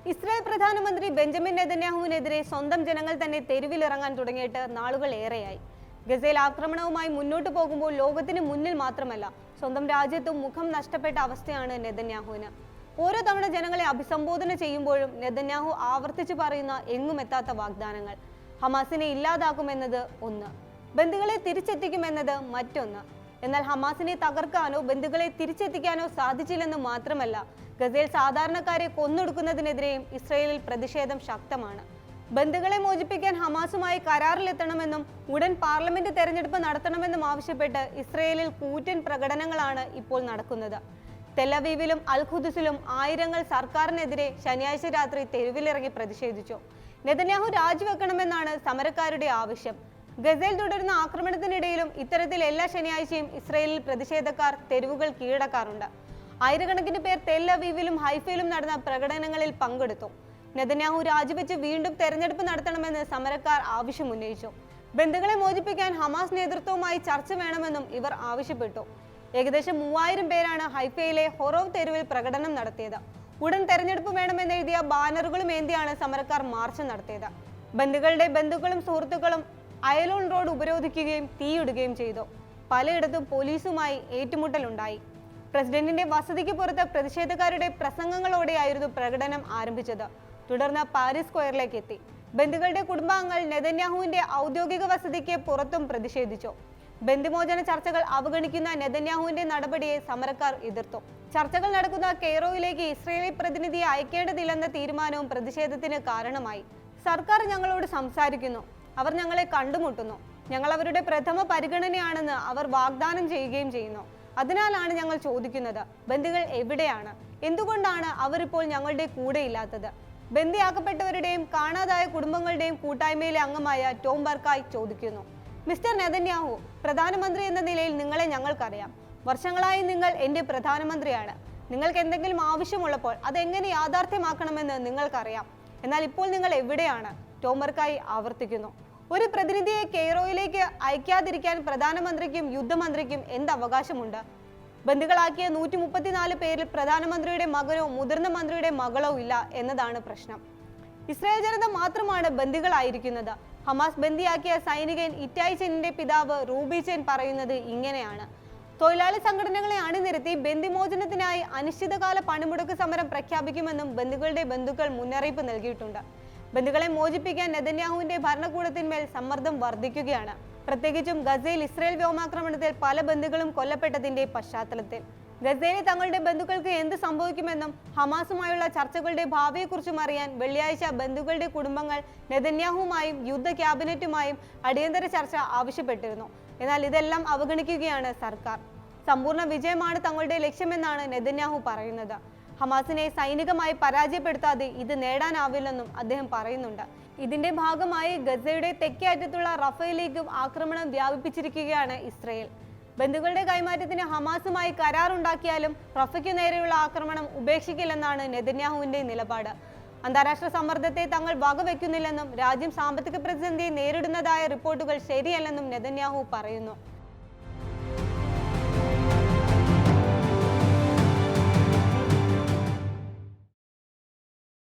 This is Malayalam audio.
ഇസ്രായേൽ പ്രധാനമന്ത്രി ബെഞ്ചമിൻ നെതന്യാഹുവിനെതിരെ സ്വന്തം ജനങ്ങൾ തന്നെ തെരുവിലിറങ്ങാൻ തുടങ്ങിയിട്ട് നാളുകൾ ഏറെയായി. ഗസയിൽ ആക്രമണവുമായി മുന്നോട്ടു പോകുമ്പോൾ ലോകത്തിന് മുന്നിൽ മാത്രമല്ല സ്വന്തം രാജ്യത്തും മുഖം നഷ്ടപ്പെട്ട അവസ്ഥയാണ് നെതന്യാഹുവിന്. ഓരോ തവണ ജനങ്ങളെ അഭിസംബോധന ചെയ്യുമ്പോഴും നെതന്യാഹു ആവർത്തിച്ചു പറയുന്ന എങ്ങുമെത്താത്ത വാഗ്ദാനങ്ങൾ. ഹമാസിനെ ഇല്ലാതാക്കുമെന്നത് ഒന്ന്, ബന്ദികളെ തിരിച്ചെത്തിക്കുമെന്നത് മറ്റൊന്ന്. എന്നാൽ ഹമാസിനെ തകർക്കാനോ ബന്ദികളെ തിരിച്ചെത്തിക്കാനോ സാധിച്ചില്ലെന്ന് മാത്രമല്ല, ഗസയിൽ സാധാരണക്കാരെ കൊന്നൊടുക്കുന്നതിനെതിരെയും ഇസ്രയേലിൽ പ്രതിഷേധം ശക്തമാണ്. ബന്ദികളെ മോചിപ്പിക്കാൻ ഹമാസുമായി കരാറിലെത്തണമെന്നും ഉടൻ പാർലമെന്റ് തെരഞ്ഞെടുപ്പ് നടത്തണമെന്നും ആവശ്യപ്പെട്ട് ഇസ്രയേലിൽ കൂറ്റൻ പ്രകടനങ്ങളാണ് ഇപ്പോൾ നടക്കുന്നത്. തെലവീവിലും അൽ ഖുദ്സിലും ആയിരങ്ങൾ സർക്കാരിനെതിരെ ശനിയാഴ്ച രാത്രി തെരുവിലിറങ്ങി പ്രതിഷേധിച്ചു. നെതന്യാഹു രാജിവെക്കണമെന്നാണ് സമരക്കാരുടെ ആവശ്യം. ഗസയിൽ തുടരുന്ന ആക്രമണത്തിനിടയിലും ഇത്തരത്തിൽ എല്ലാ ശനിയാഴ്ചയും ഇസ്രയേലിൽ പ്രതിഷേധക്കാർ തെരുവുകൾ കീഴടക്കാറുണ്ട്. ആയിരക്കണക്കിന് പേർ തെലവീവിലും ഹൈഫയിലും നടന്ന പ്രകടനങ്ങളിൽ പങ്കെടുത്തു. നെതന്യാഹു രാജിവെച്ച് വീണ്ടും തെരഞ്ഞെടുപ്പ് നടത്തണമെന്ന് സമരക്കാർ ആവശ്യമുന്നയിച്ചു. ബന്ദികളെ മോചിപ്പിക്കാൻ ഹമാസ് നേതൃത്വവുമായി ചർച്ച വേണമെന്നും ഇവർ ആവശ്യപ്പെട്ടു. ഏകദേശം 3000 പേരാണ് ഹൈഫയിലെ ഹൊറോവ് തെരുവിൽ പ്രകടനം നടത്തിയത്. ഉടൻ തെരഞ്ഞെടുപ്പ് വേണമെന്നെഴുതിയ ബാനറുകളും ഏന്തിയാണ് സമരക്കാർ മാർച്ച് നടത്തിയത്. ബന്ദികളുടെ ബന്ധുക്കളും സുഹൃത്തുക്കളും അയലോൺ റോഡ് ഉപരോധിക്കുകയും തീയിടുകയും ചെയ്തു. പലയിടത്തും പോലീസുമായി ഏറ്റുമുട്ടലുണ്ടായി. പ്രസിഡന്റിന്റെ വസതിക്ക് പുറത്ത് പ്രതിഷേധക്കാരുടെ പ്രസംഗങ്ങളോടെയായിരുന്നു പ്രകടനം ആരംഭിച്ചത്. തുടർന്ന് പാരീസ് സ്ക്വയറിലേക്ക് എത്തി. ബന്ദികളുടെ കുടുംബാംഗങ്ങൾ നെതന്യാഹുവിന്റെ ഔദ്യോഗിക വസതിക്ക് പുറത്തും പ്രതിഷേധിച്ചു. ബന്ദിമോചന ചർച്ചകൾ അവഗണിക്കുന്ന നെതന്യാഹുവിന്റെ നടപടിയെ സമരക്കാർ എതിർത്തു. ചർച്ചകൾ നടക്കുന്ന കെയ്റോയിലേക്ക് ഇസ്രയേലി പ്രതിനിധിയെ അയക്കേണ്ടതില്ലെന്ന തീരുമാനവും പ്രതിഷേധത്തിന് കാരണമായി. സർക്കാർ ഞങ്ങളോട് സംസാരിക്കുന്നു, അവർ ഞങ്ങളെ കണ്ടുമുട്ടുന്നു, ഞങ്ങൾ അവരുടെ പ്രഥമ പരിഗണനയാണെന്ന് അവർ വാഗ്ദാനം ചെയ്യുകയും ചെയ്യുന്നു. അതിനാലാണ് ഞങ്ങൾ ചോദിക്കുന്നത്, ബന്ദികൾ എവിടെയാണ്? എന്തുകൊണ്ടാണ് അവരിപ്പോൾ ഞങ്ങളുടെ കൂടെ ഇല്ലാത്തത്? ബന്ദിയാക്കപ്പെട്ടവരുടെയും കാണാതായ കുടുംബങ്ങളുടെയും കൂട്ടായ്മയിലെ അംഗമായ ടോം ബർക്കായ് ചോദിക്കുന്നു. മിസ്റ്റർ നെതന്യാഹു, പ്രധാനമന്ത്രി എന്ന നിലയിൽ നിങ്ങളെ ഞങ്ങൾക്കറിയാം. വർഷങ്ങളായി നിങ്ങൾ എൻ്റെ പ്രധാനമന്ത്രിയാണ്. നിങ്ങൾക്ക് എന്തെങ്കിലും ആവശ്യമുള്ളപ്പോൾ അതെങ്ങനെ യാഥാർത്ഥ്യമാക്കണമെന്ന് നിങ്ങൾക്കറിയാം. എന്നാൽ ഇപ്പോൾ നിങ്ങൾ എവിടെയാണ്? ടോം ബർക്കായ് ആവർത്തിക്കുന്നു. ഒരു പ്രതിനിധിയെ കെയ്റോയിലേക്ക് അയക്കാതിരിക്കാൻ പ്രധാനമന്ത്രിക്കും യുദ്ധമന്ത്രിക്കും എന്ത് അവകാശമുണ്ട്? ബന്ദികളാക്കിയ 134 പേരിൽ പ്രധാനമന്ത്രിയുടെ മകനോ മുതിർന്ന മന്ത്രിയുടെ മകളോ ഇല്ല എന്നതാണ് പ്രശ്നം. ഇസ്രായേൽ ജനത മാത്രമാണ് ബന്ദികളായിരിക്കുന്നത്. ഹമാസ് ബന്ദിയാക്കിയ സൈനികൻ ഇറ്റായ് ചെന്നിന്റെ പിതാവ് റൂബി ചെൻ പറയുന്നത് ഇങ്ങനെയാണ്: തൊഴിലാളി സംഘടനകളെ അണിനിരത്തി ബന്ദിമോചനത്തിനായി അനിശ്ചിതകാല പണിമുടക്ക് സമരം പ്രഖ്യാപിക്കുമെന്നും ബന്ദികളുടെ ബന്ധുക്കൾ മുന്നറിയിപ്പ് നൽകിയിട്ടുണ്ട്. ബന്ദികളെ മോചിപ്പിക്കാൻ നെതന്യാഹുവിന്റെ ഭരണകൂടത്തിന്മേൽ സമ്മർദ്ദം വർദ്ധിക്കുകയാണ്, പ്രത്യേകിച്ചും ഗസയിൽ ഇസ്രായേൽ വ്യോമാക്രമണത്തിൽ പല ബന്ദികളും കൊല്ലപ്പെട്ടതിന്റെ പശ്ചാത്തലത്തിൽ. ഗസയിലെ തങ്ങളുടെ ബന്ധുക്കൾക്ക് എന്ത് സംഭവിക്കുമെന്നും ഹമാസുമായുള്ള ചർച്ചകളുടെ ഭാവിയെക്കുറിച്ചും അറിയാൻ വെള്ളിയാഴ്ച ബന്ധുക്കളുടെ കുടുംബങ്ങൾ നെതന്യാഹുവുമായും യുദ്ധ ക്യാബിനറ്റുമായും അടിയന്തര ചർച്ച ആവശ്യപ്പെട്ടിരുന്നു. എന്നാൽ ഇതെല്ലാം അവഗണിക്കുകയാണ് സർക്കാർ. സമ്പൂർണ്ണ വിജയമാണ് തങ്ങളുടെ ലക്ഷ്യമെന്നാണ് നെതന്യാഹു പറയുന്നത്. ഹമാസിനെ സൈനികമായി പരാജയപ്പെടുത്താതെ ഇത് നേടാനാവില്ലെന്നും അദ്ദേഹം പറയുന്നുണ്ട്. ഇതിന്റെ ഭാഗമായി ഗസയുടെ തെക്കേ അറ്റത്തുള്ള റഫയിലേക്കും ആക്രമണം വ്യാപിപ്പിച്ചിരിക്കുകയാണ് ഇസ്രയേൽ. ബന്ദികളുടെ കൈമാറ്റത്തിന് ഹമാസുമായി കരാറുണ്ടാക്കിയാലും റഫയ്ക്കു നേരെയുള്ള ആക്രമണം ഉപേക്ഷിക്കില്ലെന്നാണ് നെതന്യാഹുവിന്റെ നിലപാട്. അന്താരാഷ്ട്ര സമ്മർദ്ദത്തെ തങ്ങൾ വകവെക്കുന്നില്ലെന്നും രാജ്യം സാമ്പത്തിക പ്രതിസന്ധിയെ നേരിടുന്നതായ റിപ്പോർട്ടുകൾ ശരിയല്ലെന്നും നെതന്യാഹു പറയുന്നു.